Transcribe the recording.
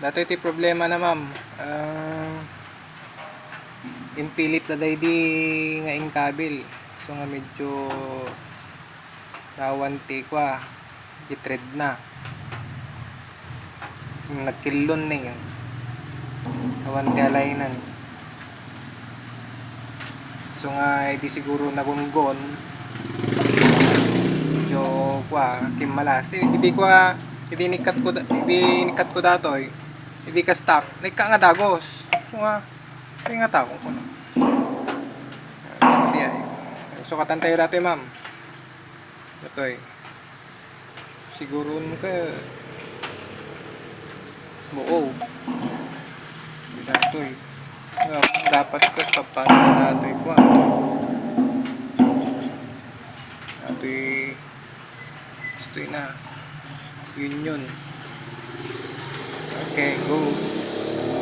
Dato iti problema na ma'am. Impilit na day di nga ingkabil. So nga medyo nawanti kwa. Gitred na. Nagkilon na yun. Nawanti alaynan. So nga di siguro nagunggon. Medyo kwa kimalas. Hindi nikat ko datoy. Hindi ka stop. Nika nga dagos. So nga hindi nga tao ko na. So katantayo dati ma'am. Datoy. Siguro ka buo. Datoy. Dapat ko paano na datoy ko. Datoy. Gusto na. Yun. Okay, go.